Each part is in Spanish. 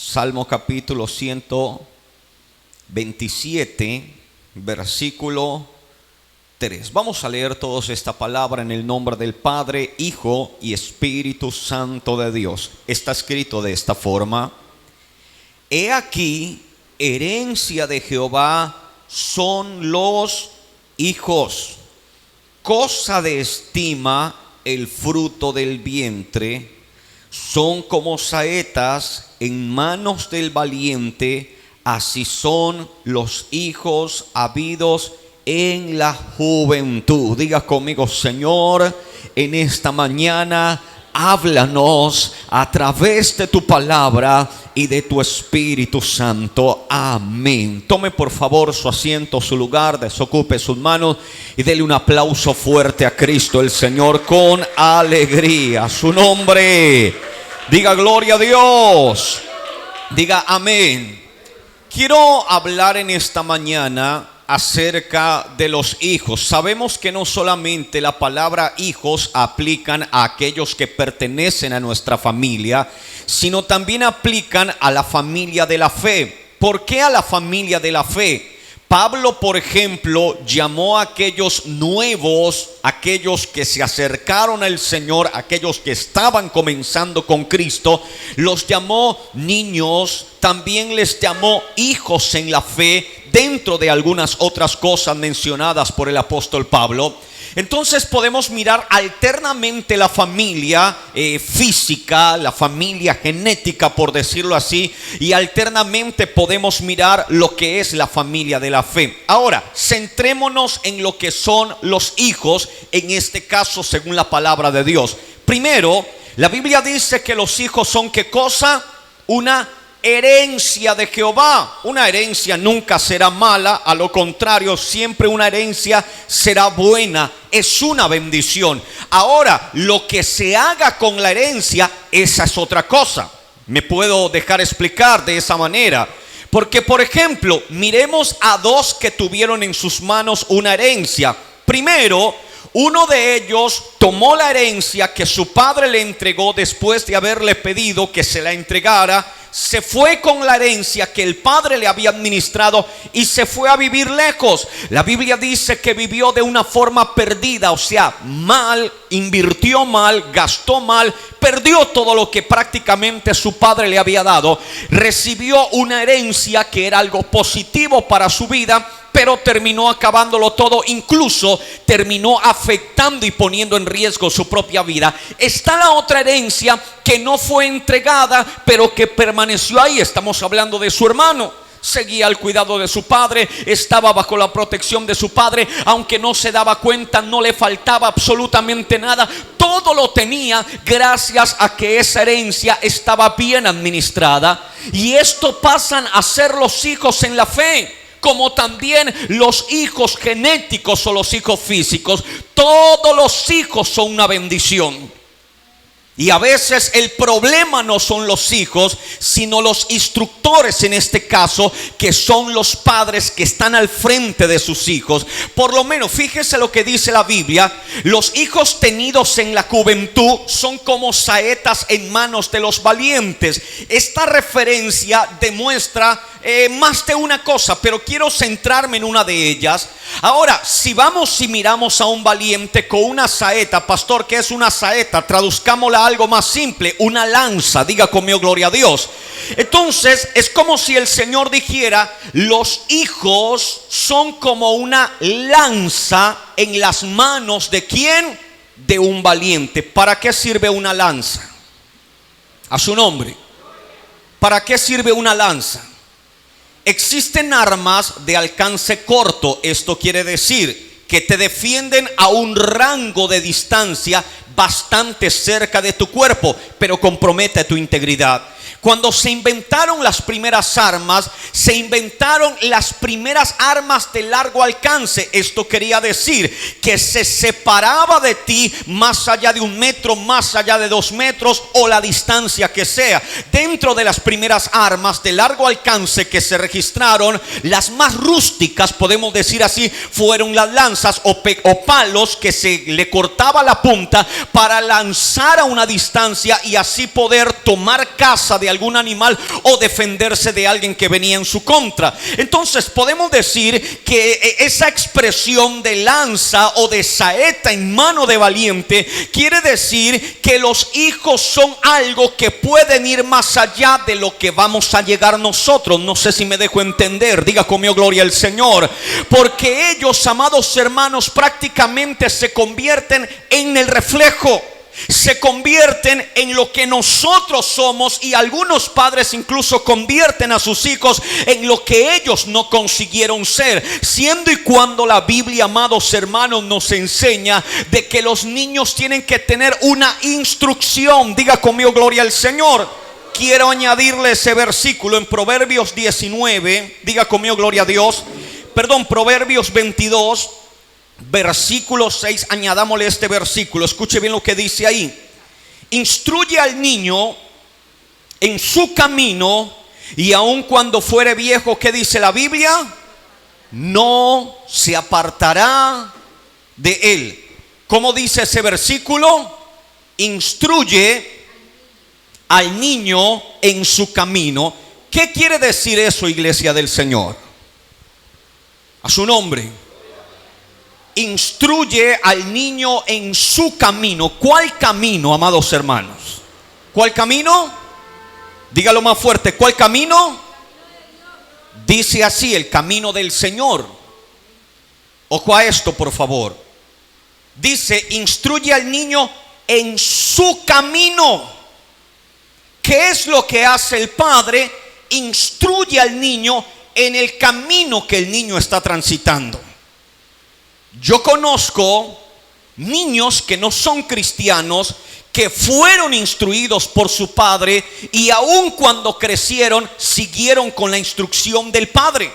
Salmo capítulo 127, versículo 3. Vamos a leer todos esta palabra en el nombre del Padre, Hijo y Espíritu Santo de Dios. Está escrito de esta forma: He aquí, herencia de Jehová son los hijos, cosa de estima el fruto del vientre, son como saetas en manos del valiente, así son los hijos habidos en la juventud. Diga conmigo: Señor, en esta mañana háblanos a través de tu palabra y de tu Espíritu Santo. Amén. Tome por favor su asiento, su lugar, desocupe sus manos y dele un aplauso fuerte a Cristo el Señor con alegría. Su nombre. Diga gloria a Dios. Diga amén. Quiero hablar en esta mañana acerca de los hijos. Sabemos que no solamente la palabra hijos aplican a aquellos que pertenecen a nuestra familia, sino también aplican a la familia de la fe. ¿Por qué a la familia de la fe? Pablo, por ejemplo, llamó a aquellos nuevos, aquellos que se acercaron al Señor, aquellos que estaban comenzando con Cristo, los llamó niños, también les llamó hijos en la fe, dentro de algunas otras cosas mencionadas por el apóstol Pablo. Entonces podemos mirar alternamente la familia física, la familia genética, por decirlo así, y alternamente podemos mirar lo que es la familia de la fe. Ahora, centrémonos en lo que son los hijos, en este caso según la palabra de Dios. Primero, la Biblia dice que los hijos son ¿qué cosa? Una herencia de Jehová. Una herencia nunca será mala, a lo contrario, siempre una herencia será buena, es una bendición. Ahora, lo que se haga con la herencia, esa es otra cosa. Me puedo dejar explicar de esa manera. Porque, por ejemplo, miremos a dos que tuvieron en sus manos una herencia. Primero, uno de ellos tomó la herencia que su padre le entregó después de haberle pedido que se la entregara. Se fue con la herencia que el padre le había administrado y se fue a vivir lejos. La Biblia dice que vivió de una forma perdida, o sea, mal, invirtió mal, gastó mal, perdió todo lo que prácticamente su padre le había dado. Recibió una herencia que era algo positivo para su vida, pero terminó acabándolo todo, incluso terminó afectando y poniendo en riesgo su propia vida. Está la otra herencia que no fue entregada, pero que permaneció ahí. Estamos hablando de su hermano. Seguía al cuidado de su padre, estaba bajo la protección de su padre, aunque no se daba cuenta, no le faltaba absolutamente nada. Todo lo tenía gracias a que esa herencia estaba bien administrada. Y esto pasan a ser los hijos en la fe, como también los hijos genéticos o los hijos físicos. Todos los hijos son una bendición. Y a veces el problema no son los hijos, sino los instructores en este caso, que son los padres que están al frente de sus hijos. Por lo menos, fíjese lo que dice la Biblia: los hijos tenidos en la juventud son como saetas en manos de los valientes. Esta referencia demuestra más de una cosa, pero quiero centrarme en una de ellas. Ahora, si vamos y miramos a un valiente con una saeta, pastor, ¿qué es una saeta? Traduzcámosla a algo más simple: una lanza. Diga conmigo gloria a Dios. Entonces es como si el Señor dijera: los hijos son como una lanza en las manos de ¿quién? De un valiente. ¿Para qué sirve una lanza? A su nombre. ¿Para qué sirve una lanza? Existen armas de alcance corto. Esto quiere decir que te defienden a un rango de distancia bastante cerca de tu cuerpo, pero compromete tu integridad. Cuando se inventaron las primeras armas, se inventaron las primeras armas de largo alcance. Esto quería decir que se separaba de ti más allá de 1 metro, más allá de 2 metros o la distancia que sea. Dentro de las primeras armas de largo alcance que se registraron, las más rústicas, podemos decir así, fueron las lanzas o palos que se le cortaba la punta para lanzar a una distancia y así poder tomar caza de algún animal o defenderse de alguien que venía en su contra. Entonces podemos decir que esa expresión de lanza o de saeta en mano de valiente quiere decir que los hijos son algo que pueden ir más allá de lo que vamos a llegar nosotros. No sé si me dejo entender. Diga conmigo gloria al Señor. Porque ellos, amados hermanos, prácticamente se convierten en el reflejo, se convierten en lo que nosotros somos, y algunos padres incluso convierten a sus hijos en lo que ellos no consiguieron ser, siendo y cuando la Biblia, amados hermanos, nos enseña de que los niños tienen que tener una instrucción. Diga conmigo gloria al Señor. Quiero añadirle ese versículo en Proverbios 19, diga conmigo gloria a Dios, Proverbios 22 versículo 6, añadámosle este versículo. Escuche bien lo que dice ahí. Instruye al niño en su camino, y aun cuando fuere viejo, ¿qué dice la Biblia? No se apartará de él. ¿Cómo dice ese versículo? Instruye al niño en su camino. ¿Qué quiere decir eso, iglesia del Señor? A su nombre. Instruye al niño en su camino. ¿Cuál camino, amados hermanos? ¿Cuál camino? Dígalo más fuerte. ¿Cuál camino? Dice así: el camino del Señor. Ojo a esto, por favor. Dice: instruye al niño en su camino. ¿Qué es lo que hace el padre? Instruye al niño en el camino que el niño está transitando. Yo conozco niños que no son cristianos, que fueron instruidos por su padre, y aun cuando crecieron siguieron con la instrucción del padre.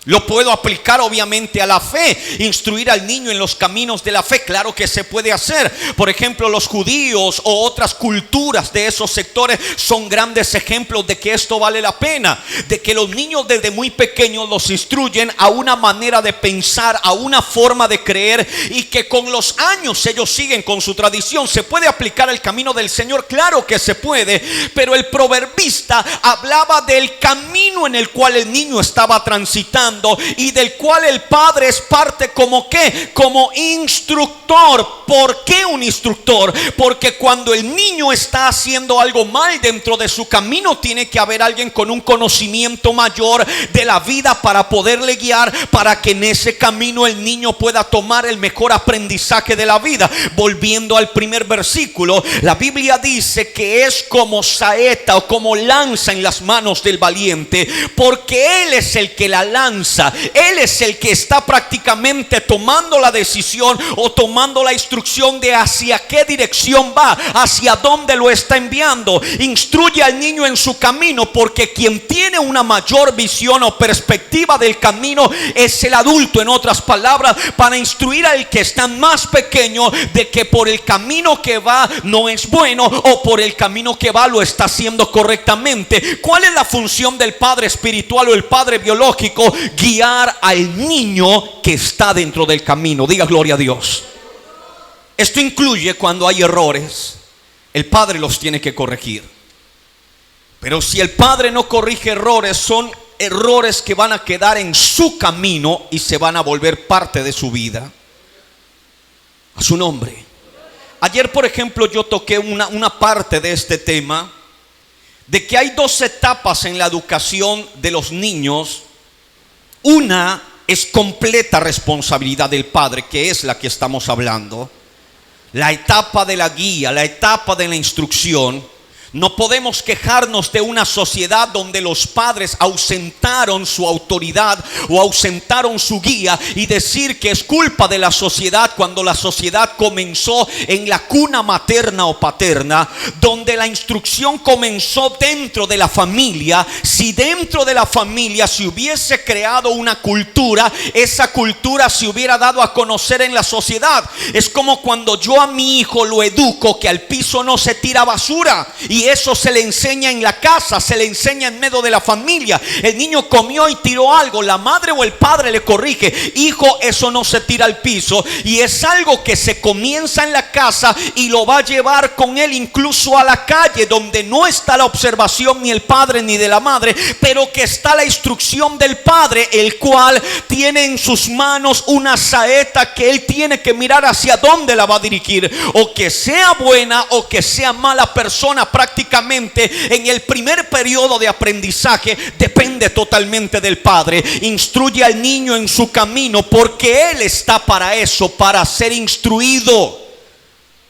Lo puedo aplicar obviamente a la fe. Instruir al niño en los caminos de la fe, claro que se puede hacer. Por ejemplo, los judíos o otras culturas de esos sectores son grandes ejemplos de que esto vale la pena, de que los niños desde muy pequeños los instruyen a una manera de pensar, a una forma de creer, y que con los años ellos siguen con su tradición. ¿Se puede aplicar el camino del Señor? Claro que se puede, pero el proverbista hablaba del camino en el cual el niño estaba transitando, y del cual el padre es parte como ¿qué? Como instructor. ¿Por qué un instructor? Porque cuando el niño está haciendo algo mal dentro de su camino, tiene que haber alguien con un conocimiento mayor de la vida para poderle guiar, para que en ese camino el niño pueda tomar el mejor aprendizaje de la vida. Volviendo al primer versículo, la Biblia dice que es como saeta o como lanza en las manos del valiente, porque él es el que la lanza. Él es el que está prácticamente tomando la decisión o tomando la instrucción de hacia qué dirección va, hacia dónde lo está enviando. Instruye al niño en su camino, porque quien tiene una mayor visión o perspectiva del camino es el adulto. En otras palabras, para instruir al que está más pequeño de que por el camino que va no es bueno, o por el camino que va lo está haciendo correctamente. ¿Cuál es la función del padre espiritual o el padre biológico? Guiar al niño que está dentro del camino. Diga gloria a Dios. Esto incluye cuando hay errores, el padre los tiene que corregir. Pero si el padre no corrige errores, son errores que van a quedar en su camino y se van a volver parte de su vida. A su nombre. Ayer, por ejemplo, yo toqué una parte de este tema, de que hay dos etapas en la educación de los niños. Una es completa responsabilidad del padre, que es la que estamos hablando. La etapa de la guía, la etapa de la instrucción. No podemos quejarnos de una sociedad donde los padres ausentaron su autoridad o ausentaron su guía y decir que es culpa de la sociedad, cuando la sociedad comenzó en la cuna materna o paterna, donde la instrucción comenzó dentro de la familia. Si dentro de la familia se hubiese creado una cultura, esa cultura se hubiera dado a conocer en la sociedad. Es como cuando yo a mi hijo lo educo que al piso no se tira basura, y y eso se le enseña en la casa, se le enseña en medio de la familia. El niño comió y tiró algo, la madre o el padre le corrige: hijo, eso no se tira al piso. Y es algo que se comienza en la casa y lo va a llevar con él incluso a la calle, donde no está la observación ni el padre ni de la madre, pero que está la instrucción del padre, el cual tiene en sus manos una saeta que él tiene que mirar hacia dónde la va a dirigir. O que sea buena o que sea mala persona, prácticamente en el primer periodo de aprendizaje depende totalmente del padre. Instruye al niño en su camino, porque él está para eso, para ser instruido.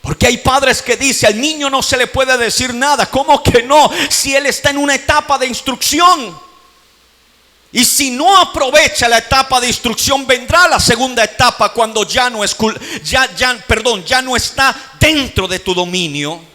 Porque hay padres que dicen: al niño no se le puede decir nada. ¿Cómo que no? Si él está en una etapa de instrucción. Y si no aprovecha la etapa de instrucción, vendrá la segunda etapa, cuando ya no está dentro de tu dominio.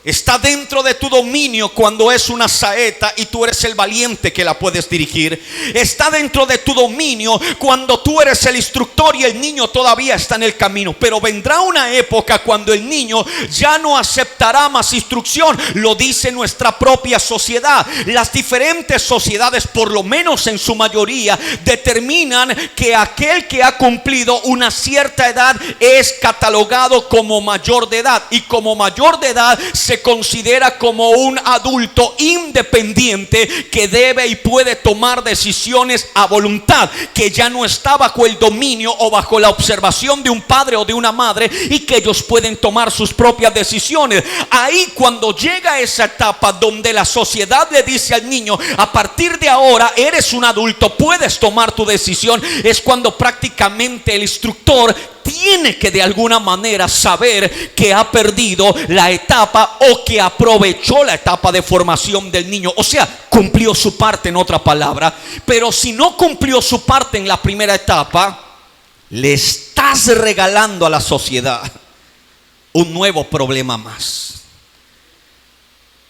Está dentro de tu dominio cuando es una saeta y tú eres el valiente que la puedes dirigir. Está dentro de tu dominio cuando tú eres el instructor y el niño todavía está en el camino. Pero vendrá una época cuando el niño ya no aceptará más instrucción. Lo dice nuestra propia sociedad. Las diferentes sociedades, por lo menos en su mayoría, determinan que aquel que ha cumplido una cierta edad es catalogado como mayor de edad, y como mayor de edad se considera como un adulto independiente que debe y puede tomar decisiones a voluntad, que ya no está bajo el dominio o bajo la observación de un padre o de una madre, y que ellos pueden tomar sus propias decisiones. Ahí, cuando llega esa etapa donde la sociedad le dice al niño: a partir de ahora eres un adulto, puedes tomar tu decisión, es cuando prácticamente el instructor tiene que de alguna manera saber que ha perdido la etapa, o que aprovechó la etapa de formación del niño. O sea, cumplió su parte, en otra palabra. Pero si no cumplió su parte en la primera etapa, le estás regalando a la sociedad un nuevo problema más.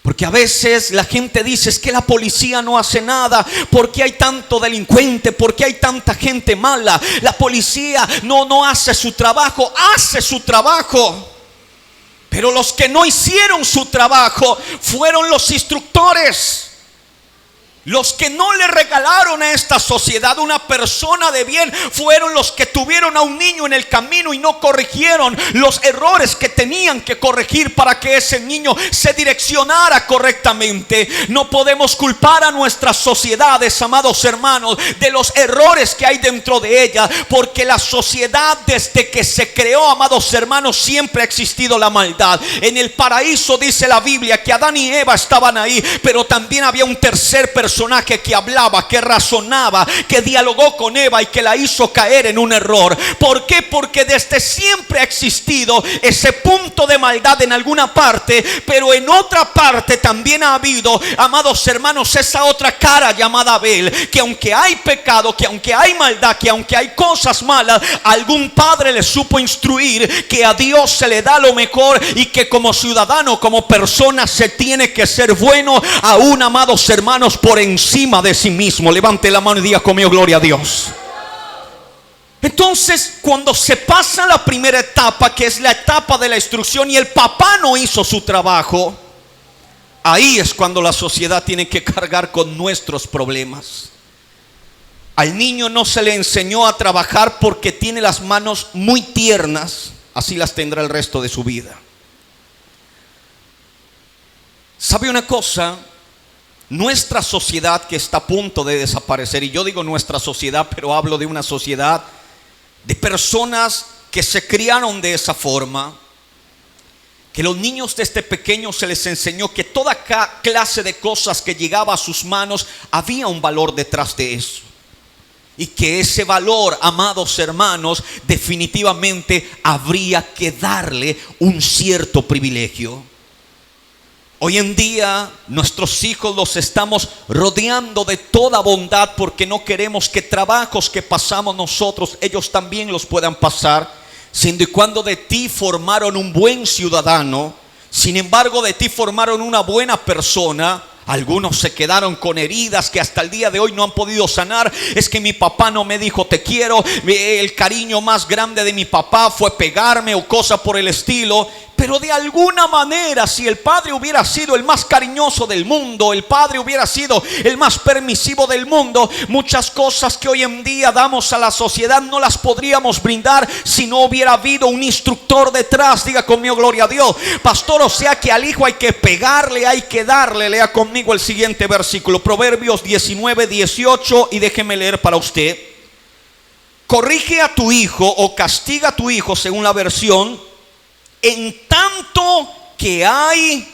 Porque a veces la gente dice: es que la policía no hace nada, porque hay tanto delincuente, porque hay tanta gente mala. La policía no hace su trabajo. Hace su trabajo, pero los que no hicieron su trabajo fueron los instructores. Los que no le regalaron a esta sociedad una persona de bien fueron los que tuvieron a un niño en el camino y no corrigieron los errores que tenían que corregir para que ese niño se direccionara correctamente. No podemos culpar a nuestras sociedades, amados hermanos, de los errores que hay dentro de ella, porque la sociedad, desde que se creó, amados hermanos, siempre ha existido la maldad. En el paraíso dice la Biblia que Adán y Eva estaban ahí, pero también había un tercer personaje que hablaba, que razonaba, que dialogó con Eva y que la hizo caer en un error. ¿Por qué? Porque desde siempre ha existido ese punto de maldad en alguna parte, pero en otra parte también ha habido, amados hermanos, esa otra cara llamada Abel, que aunque hay pecado, que aunque hay maldad, que aunque hay cosas malas, algún padre le supo instruir que a Dios se le da lo mejor, y que como ciudadano, como persona, se tiene que ser bueno, aún, amados hermanos, por encima de sí mismo. Levante la mano y diga conmigo: gloria a Dios. Entonces, cuando se pasa la primera etapa, que es la etapa de la instrucción, y el papá no hizo su trabajo, ahí es cuando la sociedad tiene que cargar con nuestros problemas. Al niño no se le enseñó a trabajar porque tiene las manos muy tiernas, así las tendrá el resto de su vida. ¿Sabe una cosa? Nuestra sociedad, que está a punto de desaparecer, y yo digo nuestra sociedad, pero hablo de una sociedad de personas que se criaron de esa forma, que los niños desde pequeños se les enseñó que toda clase de cosas que llegaba a sus manos había un valor detrás de eso, y que ese valor, amados hermanos, definitivamente habría que darle un cierto privilegio. Hoy en día nuestros hijos los estamos rodeando de toda bondad, porque no queremos que trabajos que pasamos nosotros ellos también los puedan pasar, siendo y cuando de ti formaron un buen ciudadano. Sin embargo, de ti formaron una buena persona. Algunos se quedaron con heridas que hasta el día de hoy no han podido sanar. Es que mi papá no me dijo te quiero, el cariño más grande de mi papá fue pegarme, o cosa por el estilo. Pero de alguna manera, si el padre hubiera sido el más cariñoso del mundo, el padre hubiera sido el más permisivo del mundo, muchas cosas que hoy en día damos a la sociedad no las podríamos brindar si no hubiera habido un instructor detrás. Diga conmigo, gloria a Dios. Pastor, o sea que al hijo hay que pegarle, hay que darle. Lea conmigo el siguiente versículo, Proverbios 19:18, y déjeme leer para usted. Corrige a tu hijo o castiga a tu hijo, según la versión, en tanto que hay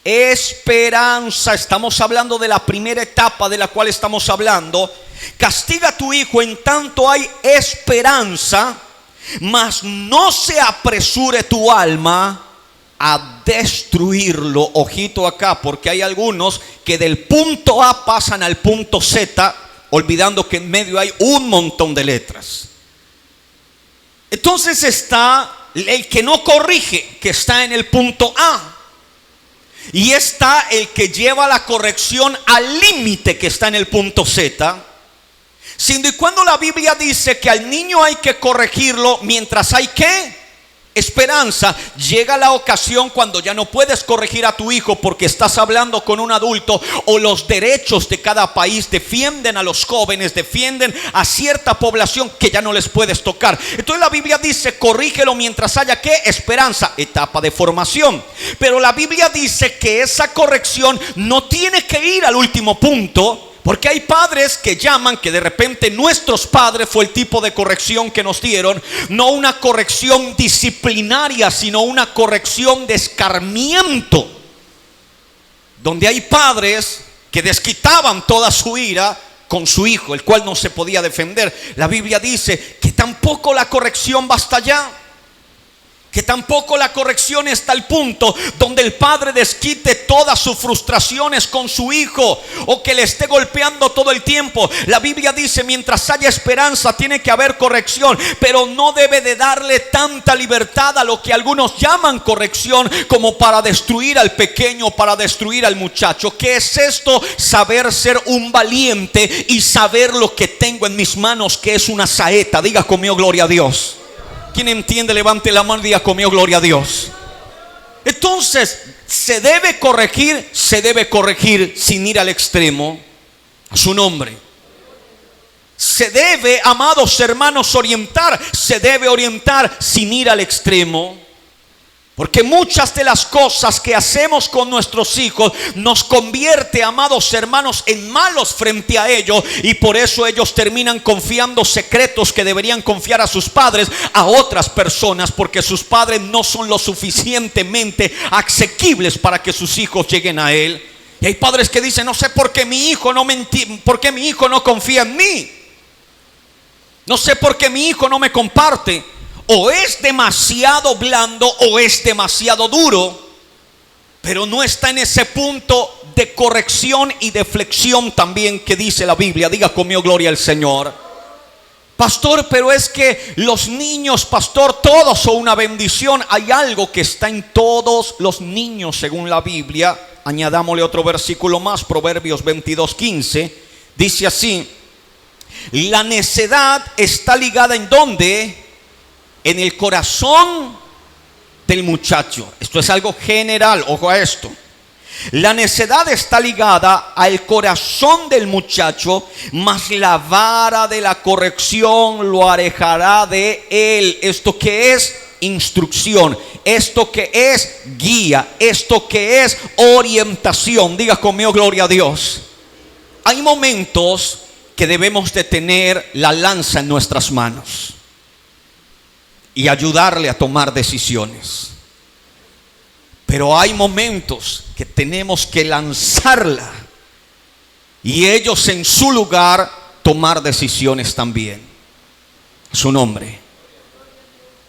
esperanza. Estamos hablando de la primera etapa de la cual estamos hablando. Castiga a tu hijo en tanto hay esperanza, mas no se apresure tu alma a destruirlo. Ojito acá, porque hay algunos que del punto A pasan al punto Z, olvidando que en medio hay un montón de letras. Entonces está el que no corrige, que está en el punto A, y está el que lleva la corrección al límite, que está en el punto Z. Siendo y cuando la Biblia dice que al niño hay que corregirlo mientras hay ¿qué? Esperanza. Llega la ocasión cuando ya no puedes corregir a tu hijo porque estás hablando con un adulto, o los derechos de cada país defienden a los jóvenes, defienden a cierta población que ya no les puedes tocar. Entonces la Biblia dice: corrígelo mientras haya ¿qué? Esperanza, etapa de formación. Pero la Biblia dice que esa corrección no tiene que ir al último punto. Porque hay padres que llaman que de repente nuestros padres fue el tipo de corrección que nos dieron, no una corrección disciplinaria, sino una corrección de escarmiento, donde hay padres que desquitaban toda su ira con su hijo, el cual no se podía defender. La Biblia dice que tampoco la corrección basta allá, que tampoco la corrección está al punto donde el padre desquite todas sus frustraciones con su hijo, o que le esté golpeando todo el tiempo. La Biblia dice: mientras haya esperanza tiene que haber corrección, pero no debe de darle tanta libertad a lo que algunos llaman corrección como para destruir al pequeño, para destruir al muchacho. ¿Qué es esto? Saber ser un valiente y saber lo que tengo en mis manos, que es una saeta. Diga conmigo, gloria a Dios. ¿Quién entiende? Levante la mano y diga conmigo, gloria a Dios. Entonces, se debe corregir sin ir al extremo. A su nombre. Se debe, amados hermanos, se debe orientar sin ir al extremo. Porque muchas de las cosas que hacemos con nuestros hijos nos convierte, amados hermanos, en malos frente a ellos. Y por eso ellos terminan confiando secretos que deberían confiar a sus padres a otras personas, porque sus padres no son lo suficientemente asequibles para que sus hijos lleguen a él. Y hay padres que dicen: no sé por qué mi hijo no confía en mí. No sé por qué mi hijo no me comparte. O es demasiado blando o es demasiado duro, pero no está en ese punto de corrección y de flexión también que dice la Biblia. Diga conmigo, gloria al Señor. Pastor, pero es que los niños, pastor, todos son una bendición. Hay algo que está en todos los niños según la Biblia. Añadámosle otro versículo más, Proverbios 22:15. Dice así: la necedad está ligada ¿en dónde? En el corazón del muchacho. Esto es algo general, ojo a esto. La necedad está ligada al corazón del muchacho, mas la vara de la corrección lo alejará de él. ¿Esto qué es? Instrucción. Esto que es guía. Esto que es orientación. Diga conmigo, gloria a Dios. Hay momentos que debemos de tener la lanza en nuestras manos y ayudarle a tomar decisiones. Pero hay momentos que tenemos que lanzarla y ellos en su lugar tomar decisiones también. Su nombre.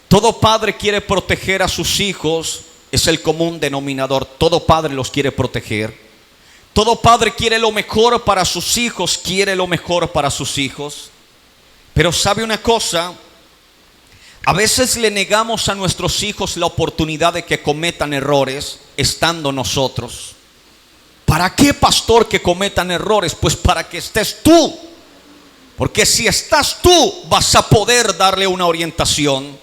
Todo padre quiere proteger a sus hijos, es el común denominador. Todo padre los quiere proteger. Todo padre quiere lo mejor para sus hijos, quiere lo mejor para sus hijos. Pero ¿sabe una cosa? A veces le negamos a nuestros hijos la oportunidad de que cometan errores estando nosotros. ¿Para qué, pastor, que cometan errores? Pues para que estés tú. Porque si estás tú, vas a poder darle una orientación.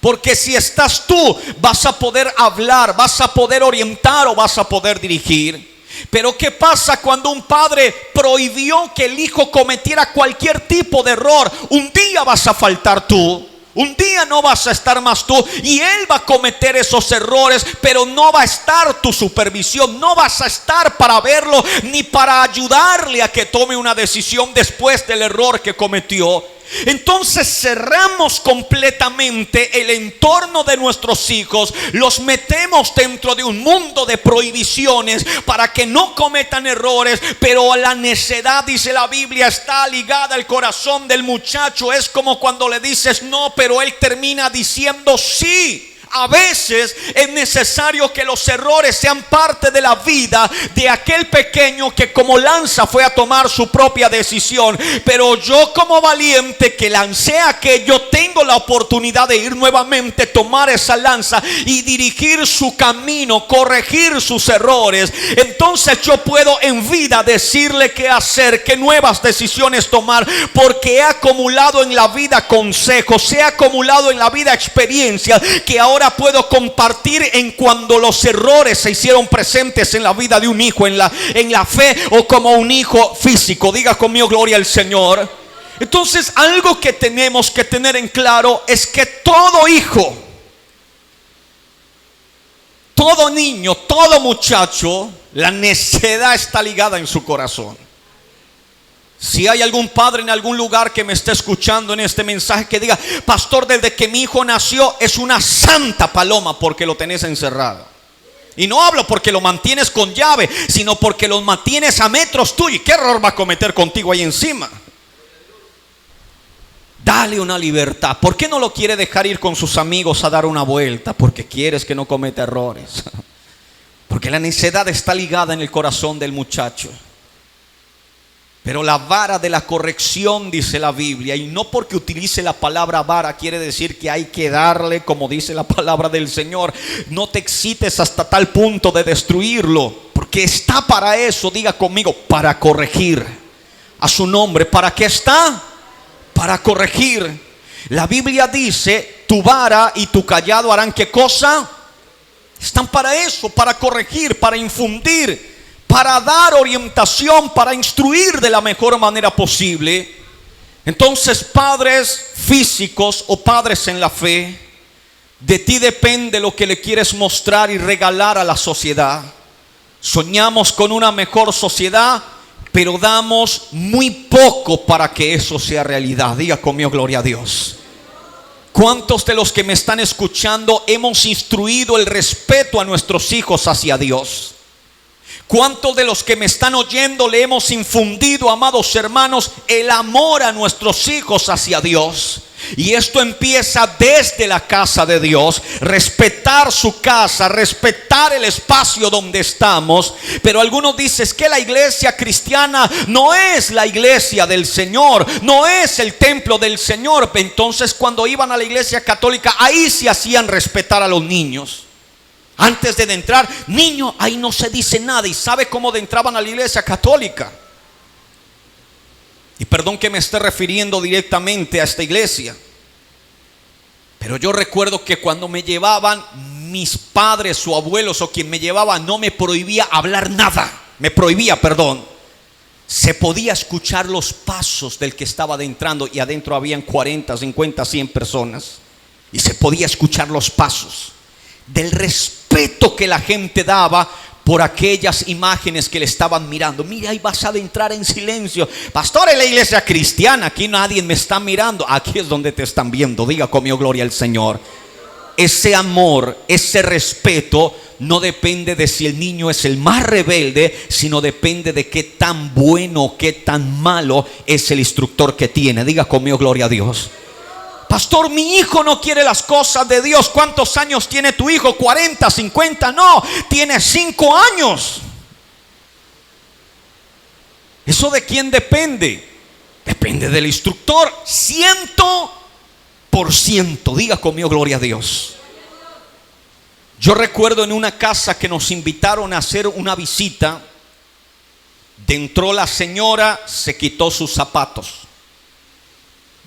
Porque si estás tú, vas a poder hablar, vas a poder orientar o vas a poder dirigir. Pero ¿qué pasa cuando un padre prohibió que el hijo cometiera cualquier tipo de error? Un día vas a faltar tú. Un día no vas a estar más tú y él va a cometer esos errores, pero no va a estar tu supervisión, no vas a estar para verlo ni para ayudarle a que tome una decisión después del error que cometió. Entonces cerramos completamente el entorno de nuestros hijos, los metemos dentro de un mundo de prohibiciones para que no cometan errores, pero la necedad, dice la Biblia, está ligada al corazón del muchacho. Es como cuando le dices no, pero él termina diciendo sí. A veces es necesario que los errores sean parte de la vida de aquel pequeño que como lanza fue a tomar su propia decisión. Pero yo como valiente que lancé aquello, tengo la oportunidad de ir nuevamente, tomar esa lanza y dirigir su camino, corregir sus errores. Entonces yo puedo en vida decirle qué hacer, qué nuevas decisiones tomar, porque he acumulado en la vida consejos, he acumulado en la vida experiencia que ahora puedo compartir en cuando los errores se hicieron presentes en la vida de un hijo, en la fe o como un hijo físico. Diga conmigo, gloria al Señor. Entonces algo que tenemos que tener en claro es que todo hijo, todo niño, todo muchacho, la necedad está ligada en su corazón. Si hay algún padre en algún lugar que me esté escuchando en este mensaje que diga: pastor, desde que mi hijo nació es una santa paloma porque lo tenés encerrado. Y no hablo porque lo mantienes con llave, sino porque lo mantienes a metros tuyo. ¿Y qué error va a cometer contigo ahí encima? Dale una libertad. ¿Por qué no lo quiere dejar ir con sus amigos a dar una vuelta? Porque quieres que no cometa errores. Porque la necedad está ligada en el corazón del muchacho. Pero la vara de la corrección, dice la Biblia, y no porque utilice la palabra vara quiere decir que hay que darle, como dice la palabra del Señor. No te excites hasta tal punto de destruirlo, porque está para eso. Diga conmigo, para corregir. A su nombre, ¿para qué está? Para corregir. La Biblia dice: tu vara y tu callado harán ¿qué cosa? Están para eso, para corregir, para infundir, para dar orientación, para instruir de la mejor manera posible. Entonces, padres físicos o padres en la fe, de ti depende lo que le quieres mostrar y regalar a la sociedad. Soñamos con una mejor sociedad, pero damos muy poco para que eso sea realidad. Diga conmigo, gloria a Dios. ¿Cuántos de los que me están escuchando hemos instruido el respeto a nuestros hijos hacia Dios? ¿Cuántos de los que me están oyendo le hemos infundido, amados hermanos, el amor a nuestros hijos hacia Dios? Y esto empieza desde la casa de Dios. Respetar su casa, respetar el espacio donde estamos. Pero algunos dicen que la iglesia cristiana no es la iglesia del Señor, no es el templo del Señor. Entonces cuando iban a la iglesia católica, ahí se hacían respetar a los niños. Antes de entrar, niño, ahí no se dice nada. ¿Y sabe cómo entraban a la iglesia católica? Y perdón que me esté refiriendo directamente a esta iglesia, pero yo recuerdo que cuando me llevaban mis padres o abuelos o quien me llevaba, no me prohibía hablar nada. Me prohibía, perdón. Se podía escuchar los pasos del que estaba adentrando, y adentro habían 40, 50, 100 personas. Y se podía escuchar los pasos del respeto que la gente daba por aquellas imágenes que le estaban mirando. Mira, ahí vas a adentrar en silencio. Pastor, en la iglesia cristiana, aquí nadie me está mirando. Aquí es donde te están viendo. Diga conmigo, gloria al Señor. Ese amor, ese respeto no depende de si el niño es el más rebelde, sino depende de qué tan bueno, qué tan malo es el instructor que tiene. Diga conmigo, gloria a Dios. Pastor, mi hijo no quiere las cosas de Dios. ¿Cuántos años tiene tu hijo? 40, 50, no, tiene 5 años. ¿Eso de quién depende? Depende del instructor, 100%. Diga conmigo, gloria a Dios. Yo recuerdo en una casa que nos invitaron a hacer una visita. Entró la señora, se quitó sus zapatos.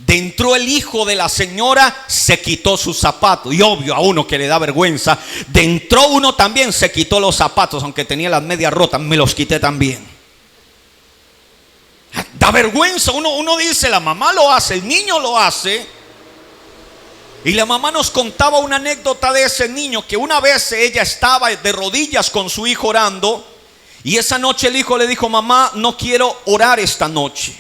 Entró el hijo de la señora, se quitó sus zapatos. Y obvio, a uno que le da vergüenza, entró uno también, se quitó los zapatos, aunque tenía las medias rotas, me los quité también. Da vergüenza, uno dice, la mamá lo hace, el niño lo hace. Y la mamá nos contaba una anécdota de ese niño, que una vez ella estaba de rodillas con su hijo orando, y esa noche el hijo le dijo: mamá, no quiero orar esta noche.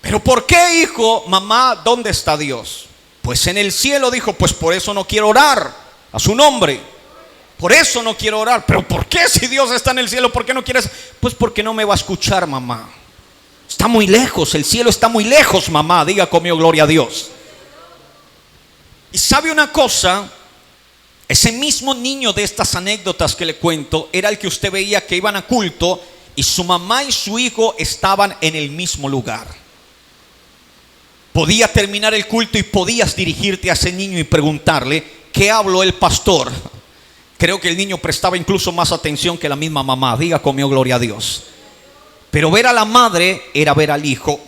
¿Pero por qué, hijo? Mamá, ¿dónde está Dios? Pues en el cielo, dijo. Pues por eso no quiero orar a su nombre. Por eso no quiero orar. ¿Pero por qué, si Dios está en el cielo, por qué no quieres? Pues porque no me va a escuchar, mamá. Está muy lejos, el cielo está muy lejos, mamá. Diga conmigo, gloria a Dios. Y sabe una cosa, ese mismo niño de estas anécdotas que le cuento era el que usted veía que iban a culto y su mamá y su hijo estaban en el mismo lugar. Podía terminar el culto y podías dirigirte a ese niño y preguntarle: ¿qué habló el pastor? Creo que el niño prestaba incluso más atención que la misma mamá. Diga conmigo, gloria a Dios. Pero ver a la madre era ver al hijo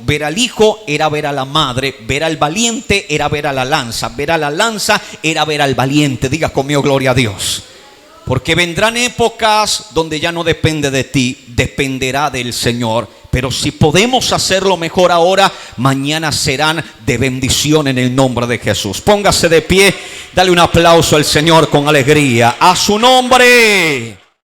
era ver a la madre, ver al valiente era ver a la lanza, ver a la lanza era ver al valiente. Diga conmigo, gloria a Dios. Porque vendrán épocas donde ya no depende de ti, dependerá del Señor. Pero si podemos hacerlo mejor ahora, mañana serán de bendición en el nombre de Jesús. Póngase de pie, dale un aplauso al Señor con alegría. A su nombre.